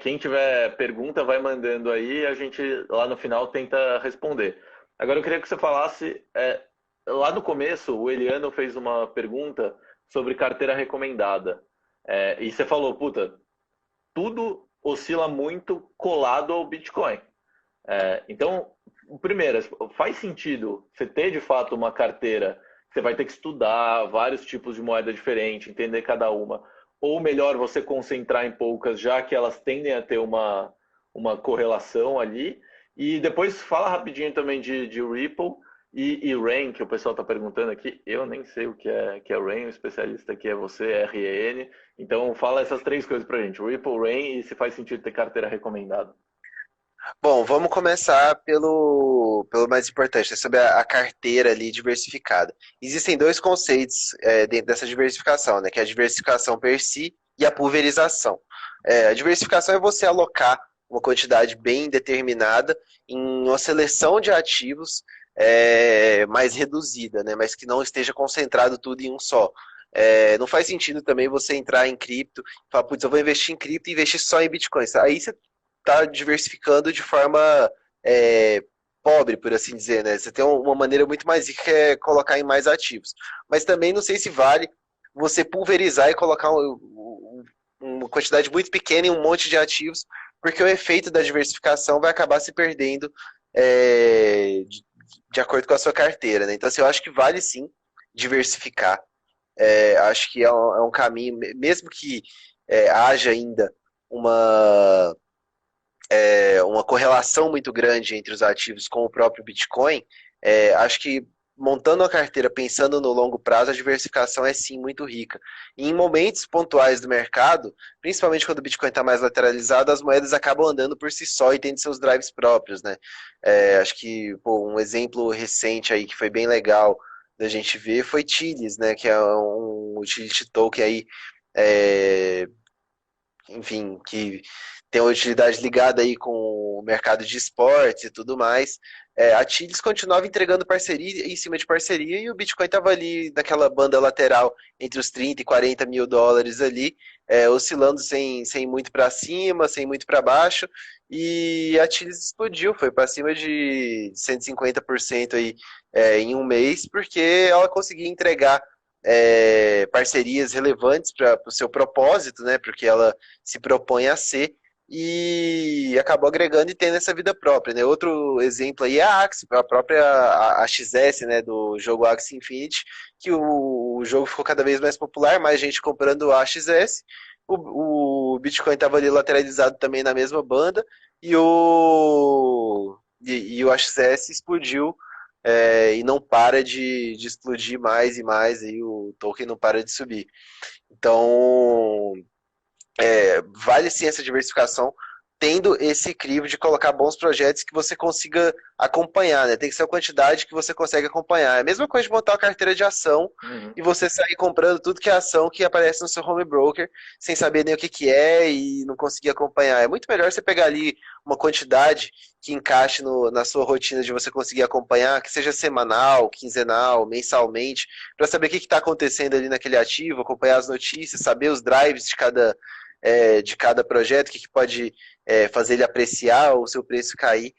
Quem tiver pergunta, vai mandando aí, a gente lá no final tenta responder. Agora eu queria que você falasse, lá no começo, o Eliano fez uma pergunta sobre carteira recomendada. E você falou, puta, tudo oscila muito colado ao Bitcoin. Então, primeiro, faz sentido você ter de fato uma carteira que você vai ter que estudar vários tipos de moeda diferente, entender cada uma. Ou melhor, você concentrar em poucas, já que elas tendem a ter uma correlação ali. E depois fala rapidinho também de Ripple e RAN, que o pessoal está perguntando aqui. Eu nem sei o que é RAN, o especialista aqui é você, REN. Então fala essas três coisas pra gente, Ripple, RAN e se faz sentido ter carteira recomendada. Bom, vamos começar pelo mais importante, né, sobre a carteira ali diversificada. Existem dois conceitos dentro dessa diversificação, né, que é a diversificação per si e a pulverização. A diversificação é você alocar uma quantidade bem determinada em uma seleção de ativos mais reduzida, né, mas que não esteja concentrado tudo em um só. Não faz sentido também você entrar em cripto e falar, putz, eu vou investir em cripto e investir só em bitcoins. Aí você está diversificando de forma pobre, por assim dizer, né? Você tem uma maneira muito mais rica que é colocar em mais ativos. Mas também não sei se vale você pulverizar e colocar uma quantidade muito pequena em um monte de ativos, porque o efeito da diversificação vai acabar se perdendo de acordo com a sua carteira, né? Então, assim, eu acho que vale sim diversificar. Acho que é um caminho, mesmo que haja ainda uma correlação muito grande entre os ativos com o próprio Bitcoin, acho que montando a carteira pensando no longo prazo, a diversificação é sim muito rica. E em momentos pontuais do mercado, principalmente quando o Bitcoin está mais lateralizado, as moedas acabam andando por si só e tendo seus drives próprios, né? Acho que um exemplo recente aí que foi bem legal da gente ver foi Chilis, né? Que é um utility token aí, enfim, que tem uma utilidade ligada aí com o mercado de esportes e tudo mais. A Chilis continuava entregando parceria em cima de parceria e o Bitcoin estava ali naquela banda lateral entre os 30 e 40 mil dólares ali, oscilando sem muito para cima, sem muito para baixo, e a Chilis explodiu, foi para cima de 150% aí, em um mês, porque ela conseguia entregar parcerias relevantes para o seu propósito, né? Porque ela se propõe a ser e acabou agregando e tendo essa vida própria, né? Outro exemplo aí é a Axie, a própria a XS, né? Do jogo Axie Infinity, que o jogo ficou cada vez mais popular, mais gente comprando o AXS. O Bitcoin estava ali lateralizado também na mesma banda e o AXS explodiu e não para de explodir mais e mais, e o token não para de subir. Então, vale sim essa diversificação, tendo esse crivo de colocar bons projetos que você consiga acompanhar, né? Tem que ser a quantidade que você consegue acompanhar. É a mesma coisa de montar uma carteira de ação Uhum. e você sair comprando tudo que é ação que aparece no seu home broker, sem saber nem o que que é e não conseguir acompanhar. É muito melhor você pegar ali uma quantidade que encaixe na sua rotina de você conseguir acompanhar, que seja semanal, quinzenal, mensalmente, para saber o que está acontecendo ali naquele ativo, acompanhar as notícias, saber os drives de cada projeto, o que, que pode fazer ele apreciar ou o seu preço cair,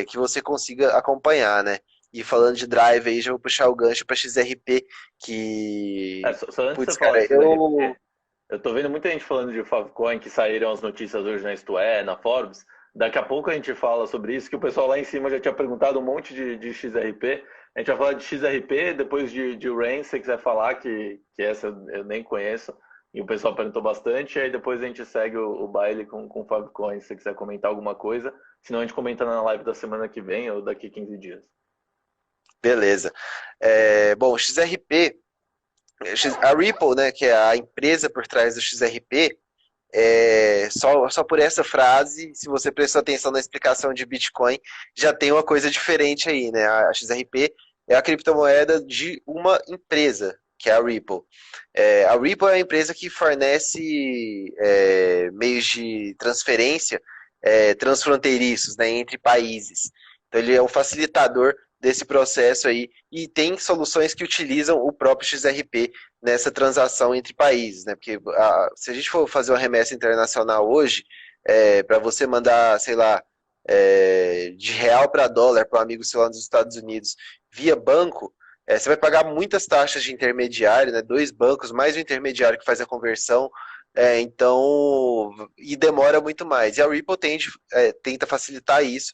que você consiga acompanhar, né? E falando de drive aí, já vou puxar o gancho para XRP, que. Só antes de Putz, você falar cara, de eu. XRP, eu tô vendo muita gente falando de Favcoin, que saíram as notícias hoje na Isto É, na Forbes. Daqui a pouco a gente fala sobre isso, que o pessoal lá em cima já tinha perguntado um monte de XRP. A gente vai falar de XRP, depois de Rain, se você quiser falar, que essa eu nem conheço. E o pessoal perguntou bastante, e aí depois a gente segue o baile com Favcoin, se você quiser comentar alguma coisa. Senão a gente comenta na live da semana que vem ou daqui 15 dias. Beleza. Bom, XRP, a Ripple, né, que é a empresa por trás do XRP, só por essa frase, se você prestou atenção na explicação de Bitcoin, já tem uma coisa diferente aí, né? A XRP é a criptomoeda de uma empresa, que é a Ripple. A Ripple é a empresa que fornece meios de transferência transfronteiriços, né, entre países. Então ele é um facilitador desse processo aí e tem soluções que utilizam o próprio XRP nessa transação entre países, né? Porque se a gente for fazer uma remessa internacional hoje, para você mandar, sei lá, de real para dólar para um amigo seu lá nos Estados Unidos via banco, você vai pagar muitas taxas de intermediário, né? Dois bancos, mais o intermediário que faz a conversão. Então, e demora muito mais. E a Ripple tenta facilitar isso.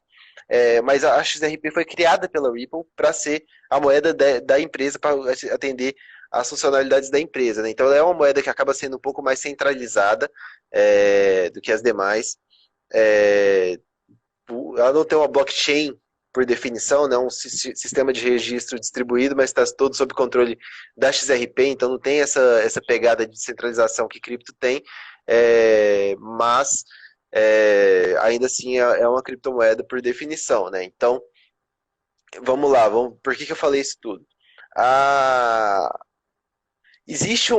Mas a XRP foi criada pela Ripple para ser a moeda da empresa, para atender as funcionalidades da empresa. Né? Então, ela é uma moeda que acaba sendo um pouco mais centralizada do que as demais. É, ela não tem uma blockchain por definição, né? Um sistema de registro distribuído, mas está todo sob controle da XRP, então não tem essa pegada de centralização que cripto tem, mas ainda assim é uma criptomoeda por definição, né? Então, vamos lá, por que eu falei isso tudo? Existe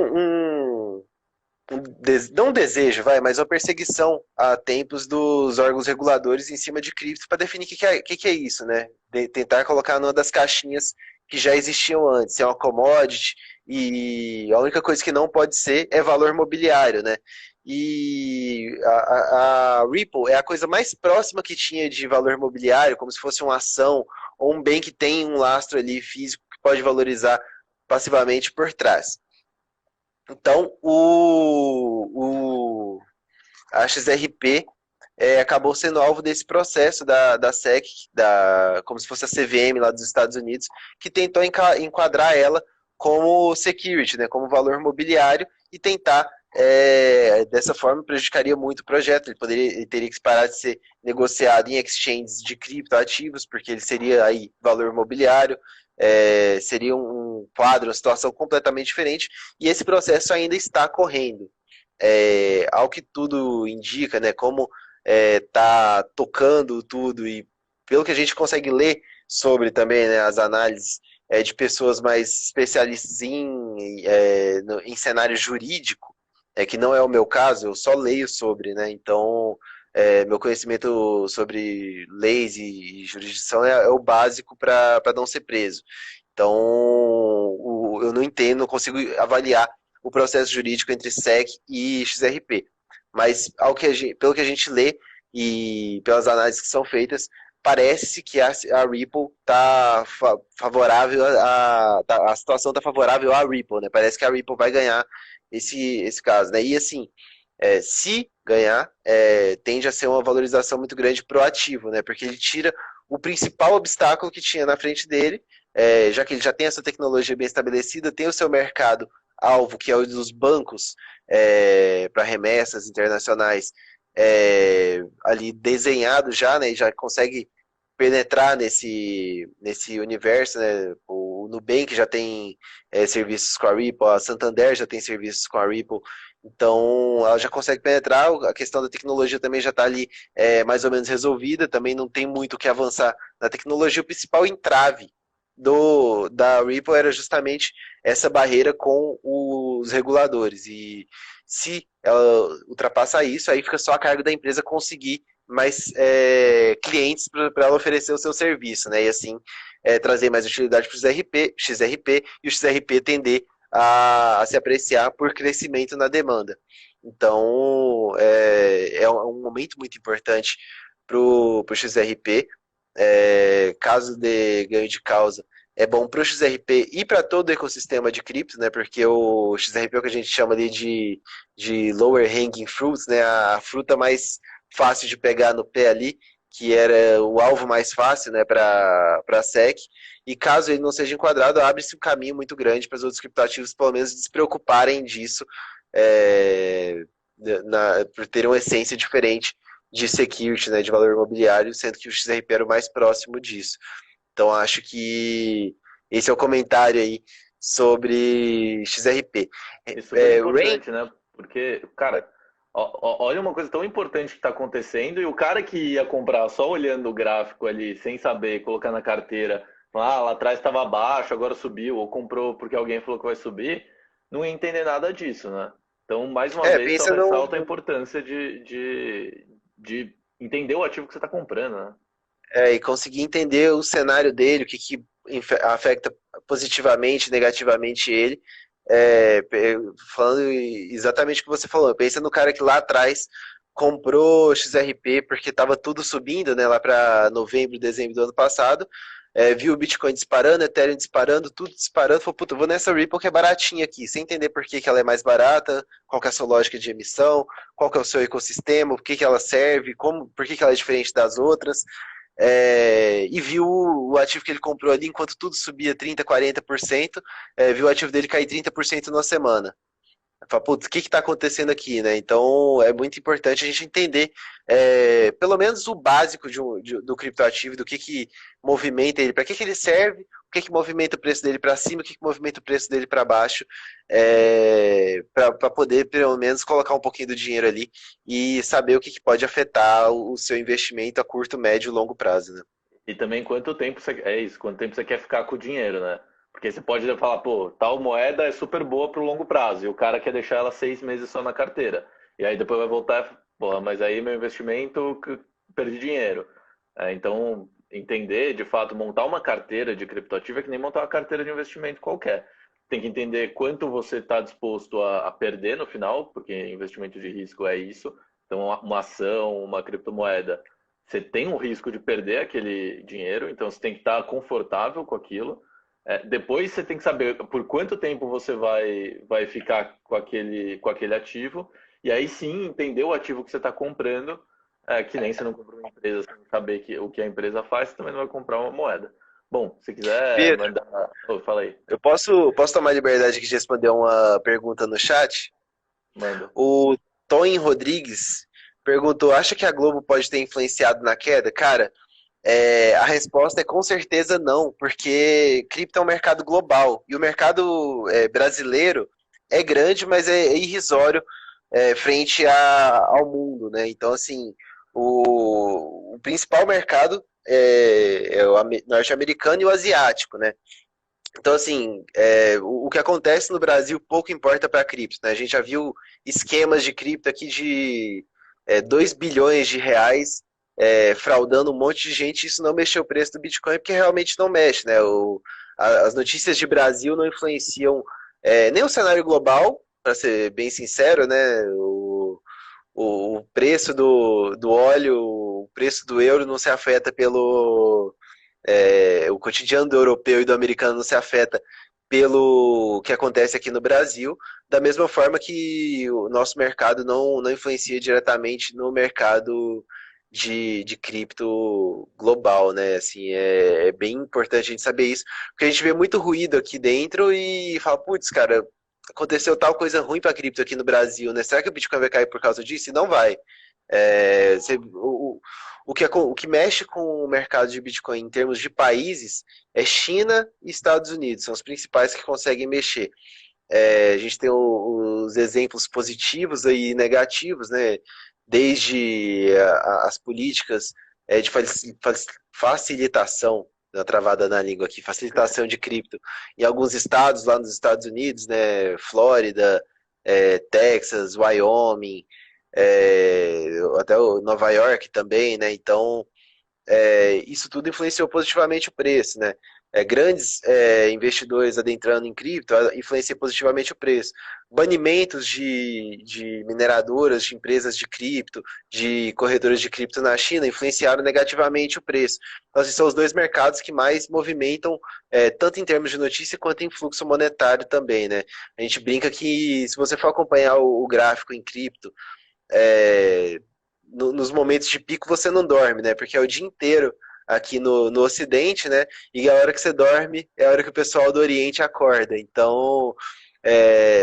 não um desejo, mas uma perseguição há tempos dos órgãos reguladores em cima de cripto para definir o que é isso, né? Tentar colocar numa das caixinhas que já existiam antes, é uma commodity, e a única coisa que não pode ser é valor mobiliário, né? E a Ripple é a coisa mais próxima que tinha de valor mobiliário, como se fosse uma ação ou um bem que tem um lastro ali físico que pode valorizar passivamente por trás. Então, a XRP acabou sendo alvo desse processo da SEC, como se fosse a CVM lá dos Estados Unidos, que tentou enquadrar ela como security, né, como valor mobiliário, e tentar, dessa forma, prejudicaria muito o projeto. Ele teria que parar de ser negociado em exchanges de criptoativos, porque ele seria aí valor mobiliário, seria um quadro, uma situação completamente diferente, e esse processo ainda está correndo. Ao que tudo indica, né, como tá tocando tudo, e pelo que a gente consegue ler sobre também, né, as análises de pessoas mais especialistas em cenário jurídico, que não é o meu caso, eu só leio sobre, né, então meu conhecimento sobre leis e jurisdição é o básico para não ser preso. Então, eu não entendo, não consigo avaliar o processo jurídico entre SEC e XRP. Mas, pelo que a gente lê e pelas análises que são feitas, parece que a Ripple está favorável, a situação está favorável à Ripple, né? Parece que a Ripple vai ganhar esse caso, né? E assim, se ganhar, tende a ser uma valorização muito grande pro ativo, né? Porque ele tira o principal obstáculo que tinha na frente dele, já que ele já tem essa tecnologia bem estabelecida, tem o seu mercado alvo, que é o dos bancos para remessas internacionais, ali desenhado já, né? E já consegue penetrar nesse universo, né? O Nubank já tem serviços com a Ripple, a Santander já tem serviços com a Ripple, Então, ela já consegue penetrar, a questão da tecnologia também já está ali mais ou menos resolvida, também não tem muito o que avançar na tecnologia. O principal entrave da Ripple era justamente essa barreira com os reguladores. E se ela ultrapassar isso, aí fica só a cargo da empresa conseguir mais clientes para ela oferecer o seu serviço, né? E assim trazer mais utilidade para o XRP e o XRP tender a se apreciar por crescimento na demanda. Então, é um momento muito importante para o XRP. Caso de ganho de causa, é bom para o XRP e para todo o ecossistema de cripto, né? Porque o XRP é o que a gente chama ali de lower hanging fruits, né? A fruta mais fácil de pegar no pé ali, que era o alvo mais fácil, né, para a SEC. E caso ele não seja enquadrado, abre-se um caminho muito grande para os outros criptoativos, pelo menos, se preocuparem disso, por ter uma essência diferente de security, né, de valor imobiliário, sendo que o XRP era o mais próximo disso. Então, acho que esse é o comentário aí sobre XRP. E super Rain, importante, né? Porque, cara, olha uma coisa tão importante que está acontecendo e o cara que ia comprar só olhando o gráfico ali, sem saber, colocar na carteira, lá atrás estava baixo, agora subiu, ou comprou porque alguém falou que vai subir, não ia entender nada disso, né? Então, mais uma vez, só pensa ressalta a importância de entender o ativo que você está comprando, né? e conseguir entender o cenário dele, o que afeta positivamente, negativamente ele. Falando exatamente o que você falou, pensa no cara que lá atrás comprou XRP porque estava tudo subindo, né, lá para novembro, dezembro do ano passado, viu o Bitcoin disparando, Ethereum disparando, tudo disparando, falou, puta, vou nessa Ripple que é baratinha aqui, sem entender por que ela é mais barata, qual que é a sua lógica de emissão, qual que é o seu ecossistema, por que ela serve, por que ela é diferente das outras, e viu o ativo que ele comprou ali, enquanto tudo subia 30%, 40%, viu o ativo dele cair 30% numa semana. Fala, putz, o que está acontecendo aqui, né? Então é muito importante a gente entender pelo menos o básico do criptoativo, do que movimenta ele, para que ele serve, o que movimenta o preço dele para cima, o que movimenta o preço dele para baixo, para poder pelo menos colocar um pouquinho do dinheiro ali e saber o que pode afetar o seu investimento a curto, médio e longo prazo, né? E também quanto tempo você, é isso, quanto tempo você quer ficar com o dinheiro, né? Porque você pode falar, pô, tal moeda é super boa pro longo prazo, e o cara quer deixar ela 6 meses só na carteira. E aí depois vai voltar, porra, mas aí meu investimento perdi dinheiro. Então, entender, de fato, montar uma carteira de criptoativo é que nem montar uma carteira de investimento qualquer. Tem que entender quanto você está disposto a perder no final, porque investimento de risco é isso. Então, uma ação, uma criptomoeda você tem um risco de perder aquele dinheiro, então você tem que estar confortável com aquilo. Depois você tem que saber por quanto tempo você vai ficar com aquele ativo, e aí sim entender o ativo que você está comprando, que nem você não comprou uma empresa sem saber o que a empresa faz, você também não vai comprar uma moeda. Bom, se quiser Pedro, mandar. Oh, fala aí, eu posso tomar liberdade aqui de responder uma pergunta no chat? manda. O Tony Rodrigues perguntou: acha que a Globo pode ter influenciado na queda? Cara, a resposta é com certeza não, porque cripto é um mercado global e o mercado brasileiro é grande, mas é irrisório frente ao mundo, né? Então, assim, o principal mercado é o norte-americano e o asiático, né? Então, assim, o que acontece no Brasil pouco importa para cripto, né? A gente já viu esquemas de cripto aqui de 2 bilhões de reais fraudando um monte de gente, isso não mexeu o preço do Bitcoin, porque realmente não mexe, né? As notícias de Brasil não influenciam nem o cenário global, para ser bem sincero, né? O preço do óleo, o preço do euro não se afeta o cotidiano do europeu e do americano não se afeta pelo que acontece aqui no Brasil, da mesma forma que o nosso mercado não influencia diretamente no mercado de cripto global, né? Assim, é bem importante a gente saber isso, porque a gente vê muito ruído aqui dentro e fala, putz, cara, aconteceu tal coisa ruim para cripto aqui no Brasil, né? Será que o Bitcoin vai cair por causa disso? E não vai. O que mexe com o mercado de Bitcoin em termos de países é China e Estados Unidos, são os principais que conseguem mexer. A gente tem os exemplos positivos e negativos, né? Desde as políticas de facilitação, da travada na língua aqui, facilitação de cripto em alguns estados lá nos Estados Unidos, né? Flórida, Texas, Wyoming, até o Nova York também, né? Então, isso tudo influenciou positivamente o preço, né? Grandes investidores adentrando em cripto influenciam positivamente o preço. Banimentos de mineradoras, de empresas de cripto, de corretoras de cripto na China influenciaram negativamente o preço. Então, esses são os dois mercados que mais movimentam, tanto em termos de notícia quanto em fluxo monetário também, né? A gente brinca que se você for acompanhar o gráfico em cripto, é, nos momentos de pico você não dorme, né? Porque é o dia inteiro aqui no Ocidente, né? E a hora que você dorme é a hora que o pessoal do Oriente acorda. Então,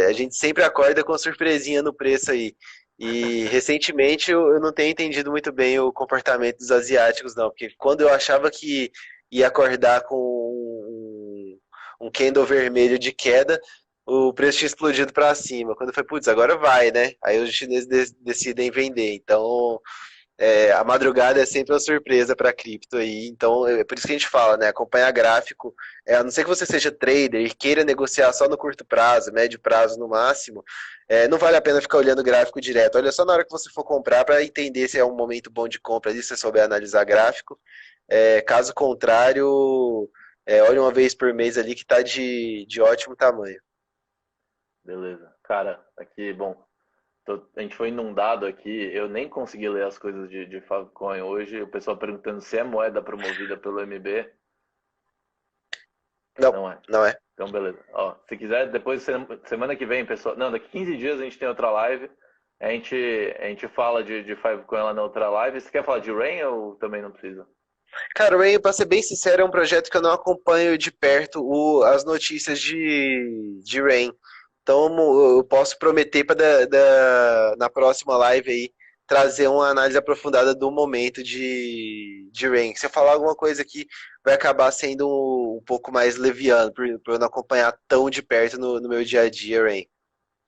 a gente sempre acorda com surpresinha no preço aí. E recentemente eu não tenho entendido muito bem o comportamento dos asiáticos, não. Porque quando eu achava que ia acordar com um candle vermelho de queda, o preço tinha explodido para cima. Quando foi, putz, agora vai, né? Aí os chineses decidem vender. Então, a madrugada é sempre uma surpresa para cripto aí. Então, é por isso que a gente fala, né? Acompanhar gráfico, a não ser que você seja trader e queira negociar só no curto prazo, médio prazo no máximo, não vale a pena ficar olhando gráfico direto. Olha só na hora que você for comprar para entender se é um momento bom de compra ali, se você souber analisar gráfico. Caso contrário, olha uma vez por mês ali que está de ótimo tamanho. Beleza. Cara, aqui, bom, a gente foi inundado aqui, eu nem consegui ler as coisas de Filecoin hoje, o pessoal perguntando se é moeda promovida pelo MB. Não, Não é. não é. Então, beleza. Ó, se quiser, depois, semana que vem, pessoal. Não, daqui 15 dias a gente tem outra live. A gente fala de Filecoin lá na outra live. Você quer falar de Rain ou também não precisa? Cara, o Rain, pra ser bem sincero, é um projeto que eu não acompanho de perto as notícias de Rain. Então eu posso prometer para na próxima live aí trazer uma análise aprofundada do momento de Rain. Se eu falar alguma coisa aqui, vai acabar sendo um pouco mais leviano, por eu não acompanhar tão de perto no meu dia a dia, Rain.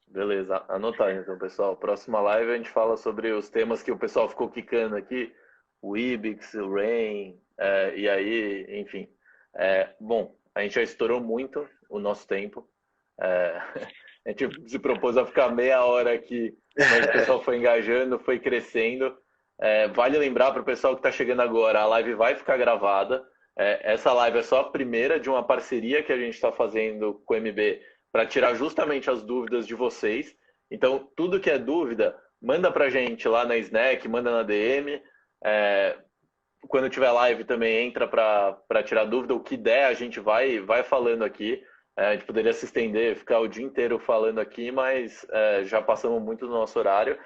Beleza, anotar então, pessoal. Próxima live a gente fala sobre os temas que o pessoal ficou quicando aqui. O Ibix, o Rain, e aí, enfim. Bom, a gente já estourou muito o nosso tempo. É, a gente se propôs a ficar meia hora aqui, mas o pessoal foi engajando, foi crescendo. Vale lembrar para o pessoal que está chegando agora, a live vai ficar gravada. Essa live é só a primeira de uma parceria que a gente está fazendo com o MB para tirar justamente as dúvidas de vocês. Então, tudo que é dúvida, manda para a gente lá na Snack, manda na DM. É, Quando tiver live também entra para tirar dúvida. O que der, a gente vai falando aqui. A gente poderia se estender, ficar o dia inteiro falando aqui, mas já passamos muito do nosso horário.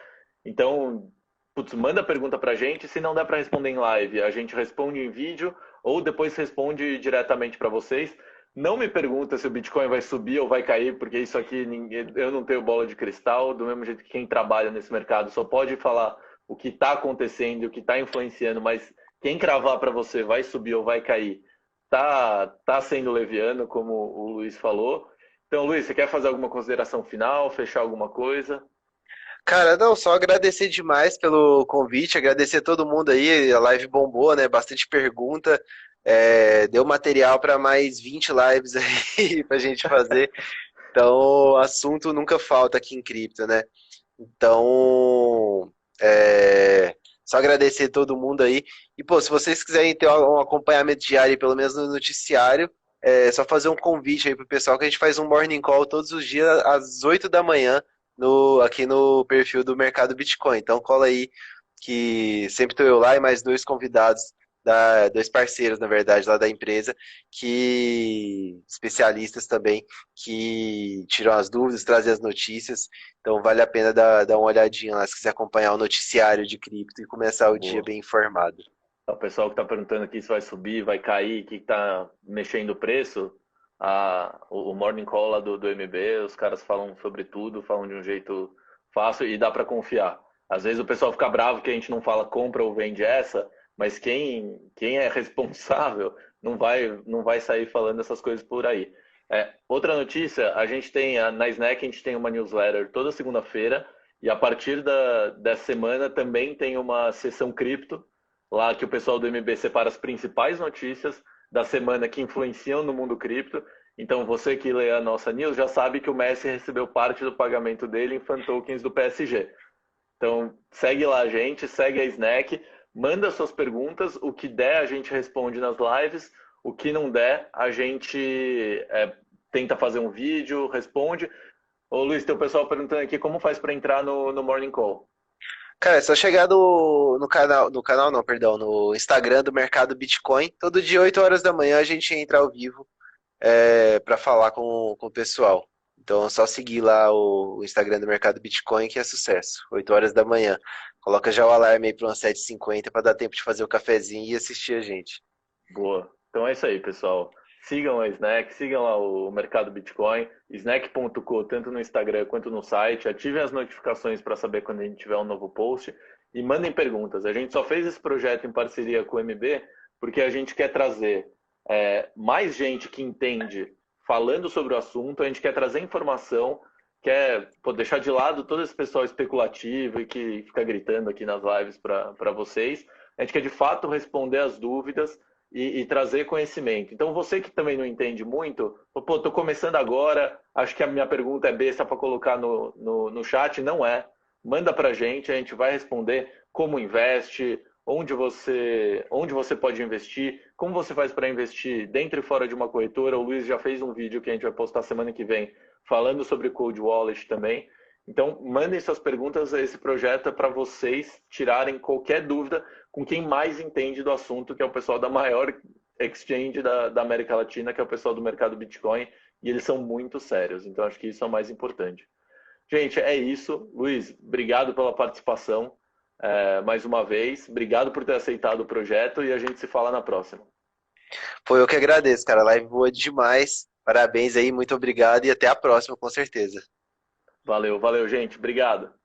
Então, putz, manda pergunta pra gente. Se não der para responder em live, a gente responde em vídeo ou depois responde diretamente para vocês. Não me pergunta se o Bitcoin vai subir ou vai cair, porque isso aqui eu não tenho bola de cristal. Do mesmo jeito que quem trabalha nesse mercado só pode falar o que está acontecendo, o que está influenciando, mas quem cravar para você vai subir ou vai cair, tá sendo leviano, como o Luiz falou. Então, Luiz, você quer fazer alguma consideração final, fechar alguma coisa? Cara, não, só agradecer demais pelo convite, agradecer a todo mundo aí, a live bombou, né? Bastante pergunta, deu material para mais 20 lives aí pra gente fazer. Então, assunto nunca falta aqui em cripto, né? Então, só agradecer a todo mundo aí. E, pô, se vocês quiserem ter um acompanhamento diário, pelo menos no noticiário, é só fazer um convite aí pro pessoal que a gente faz um morning call todos os dias às 8 da manhã aqui no perfil do Mercado Bitcoin. Então, cola aí que sempre estou eu lá e mais dois convidados, dois parceiros, na verdade, lá da empresa, que especialistas também, que tiram as dúvidas, trazem as notícias. Então vale a pena dar uma olhadinha lá se quiser acompanhar o noticiário de cripto e começar o dia Boa. bem informado. O pessoal que está perguntando aqui se vai subir, vai cair, que está mexendo o preço, o Morning Call lá do MB, os caras falam sobre tudo, falam de um jeito fácil e dá para confiar. Às vezes o pessoal fica bravo que a gente não fala compra ou vende essa, mas quem é responsável não vai sair falando essas coisas por aí. Outra notícia, a gente tem, na Snack a gente tem uma newsletter toda segunda-feira, e a partir dessa semana também tem uma sessão cripto, lá que o pessoal do MB separa as principais notícias da semana que influenciam no mundo cripto. Então você que lê a nossa news já sabe que o Messi recebeu parte do pagamento dele em fan tokens do PSG. Então segue lá a gente, segue a Snack, manda suas perguntas, o que der a gente responde nas lives, o que não der a gente tenta fazer um vídeo, responde. Ô Luiz, tem o pessoal perguntando aqui como faz para entrar no Morning Call. Cara, é só chegar no canal não, perdão, no Instagram do Mercado Bitcoin. Todo dia, 8 horas da manhã, a gente entra ao vivo para falar com o pessoal. Então é só seguir lá o Instagram do Mercado Bitcoin que é sucesso. 8 horas da manhã. Coloca já o alarme aí para umas 7h50 para dar tempo de fazer o cafezinho e assistir a gente. Boa. Então é isso aí, pessoal. Sigam a Snack, sigam lá o Mercado Bitcoin, snack.co, tanto no Instagram quanto no site. Ativem as notificações para saber quando a gente tiver um novo post e mandem perguntas. A gente só fez esse projeto em parceria com o MB porque a gente quer trazer mais gente que entende falando sobre o assunto, a gente quer trazer informação, quer deixar de lado todo esse pessoal especulativo e que fica gritando aqui nas lives para vocês. A gente quer de fato responder as dúvidas e trazer conhecimento. Então, você que também não entende muito, pô, tô começando agora, acho que a minha pergunta é besta para colocar no chat, não é. Manda para a gente vai responder como investe, onde você pode investir, como você faz para investir dentro e fora de uma corretora. O Luiz já fez um vídeo que a gente vai postar semana que vem falando sobre Cold Wallet também. Então, mandem suas perguntas, esse projeto é para vocês tirarem qualquer dúvida com quem mais entende do assunto, que é o pessoal da maior exchange da América Latina, que é o pessoal do mercado Bitcoin, e eles são muito sérios. Então, acho que isso é o mais importante. Gente, é isso. Luiz, obrigado pela participação mais uma vez. Obrigado por ter aceitado o projeto e a gente se fala na próxima. Foi eu que agradeço, cara. Live boa demais. Parabéns aí, muito obrigado e até a próxima, com certeza. Valeu, valeu, gente. Obrigado.